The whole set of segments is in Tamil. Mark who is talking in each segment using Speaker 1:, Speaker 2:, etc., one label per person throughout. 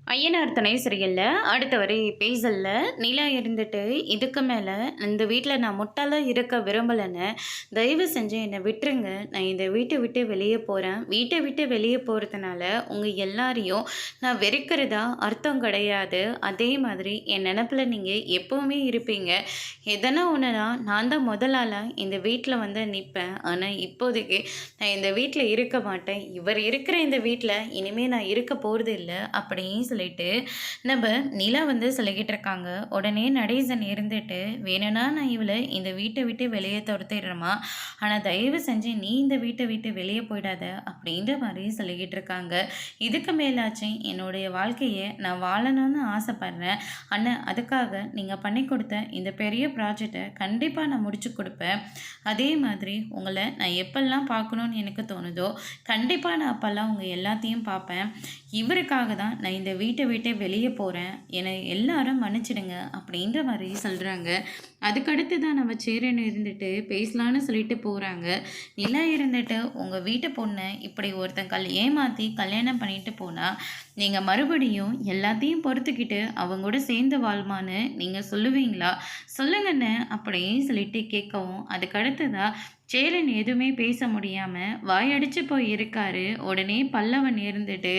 Speaker 1: ஐயனார் துணை சரியில்ல. அடுத்த வரை பேசல்ல. நிலா இருந்துட்டு, இதுக்கு மேல இந்த வீட்ல நான் முட்டாளா இருக்க விரும்பலன்னு, தயவு செஞ்சு என்ன விட்டுருங்க. நான் இந்த வீட்ட விட்டு வெளிய போறேன். வீட்ட விட்டு வெளிய போறதுனால, உங்க எல்லாரையும் நான் வெறுக்கிறதா அர்த்தம் கிடையாது. அதே மாதிரி என் நெனப்புல நீங்க எப்பவுமே இருப்பீங்க. எதனா ஒண்ணுனா, நான் தான் முதல் ஆளா இந்த வீட்ல வந்து நிப்பேன். ஆனா, இப்போதைக்கு நான் இந்த வீட்ல இருக்க மாட்டேன். இவர் இருக்கிற இந்த வீட்ல இனிமே நான் இருக்க போறது இல்ல. அப்படின்னு சொல்லிட்டு நம்ம நிலா வந்து சொல்லிக்கிட்டு இருக்காங்க. உடனே நடேசன் இருந்துட்டு, "வேணும்னா நான் இவள இந்த வீட்ட விட்டு வெளிய தொரத்திடுறேம்மா. ஆனா தயவு செஞ்சு நீ இந்த வீட்ட விட்டு வெளிய போயிடாத" அப்படின்ற மாரி சொல்லிக்கிட்டு இருக்காங்க. இதுக்கு மேலாச்சும் என்னுடைய வாழ்க்கைய நான் வாழணும்னு ஆசைப்படுறேன். ஆனா அதுக்காக நீங்க பண்ணி கொடுத்த இந்த பெரிய ப்ராஜெக்ட்ட கண்டிப்பா நான் முடிச்சு குடுப்பேன். அதே மாதிரி உங்கள நான் எப்பல்லாம் பார்க்கணும்னு எனக்கு தோணுதோ, கண்டிப்பா நான் அப்பல்லாம் உங்க எல்லாத்தையும் பார்ப்பேன். இவருக்காக தான் நான் இந்த வீட்டை விட்டே வெளியே போகிறேன். என்னை எல்லாரும் மன்னிச்சிடுங்க அப்படின்ற மாதிரி சொல்கிறாங்க. அதுக்கடுத்து தான் நம்ம சேரன் இருந்துட்டு பேசலான்னு சொல்லிட்டு போகிறாங்க. நிலா இருந்துட்டு உங்கள் வீட்டு பொண்ணை இப்படி ஒருத்தன் ஏமாற்றி கல்யாணம் பண்ணிட்டு போனால் நீங்கள் மறுபடியும் எல்லாத்தையும் பொறுத்துக்கிட்டு அவங்க கூட சேர்ந்து வாழ்மான்னு நீங்கள் சொல்லுவீங்களா? சொல்லுங்கன்னு அப்படின்னு சொல்லிட்டு கேட்கவும், அதுக்கடுத்து தான் சேரன் எதுவுமே பேச முடியாம வாயடிச்சு போய் இருக்காரு. உடனே பல்லவன் இருந்துட்டு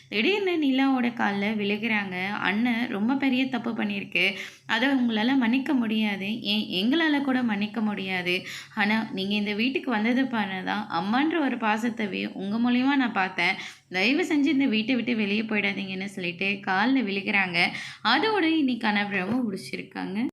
Speaker 1: திடீர்னு நிலாவோட காலில் விழுகிறாங்க. அண்ணன் ரொம்ப பெரிய தப்பு பண்ணியிருக்கு. அதை உங்களால் மன்னிக்க முடியாது. ஏன் எங்களால் கூட மன்னிக்க முடியாது. ஆனால் நீங்கள் இந்த வீட்டுக்கு வந்தது தான் அம்மான்ற ஒரு பாசத்தவே உங்கள் மூலியமா நான் பார்த்தேன். தயவு செஞ்சு இந்த வீட்டை விட்டு வெளியே போயிடாதீங்கன்னு சொல்லிட்டு காலில் விழுகிறாங்க. அதோட இன்னைக்கான பிரம முடிச்சிருக்காங்க.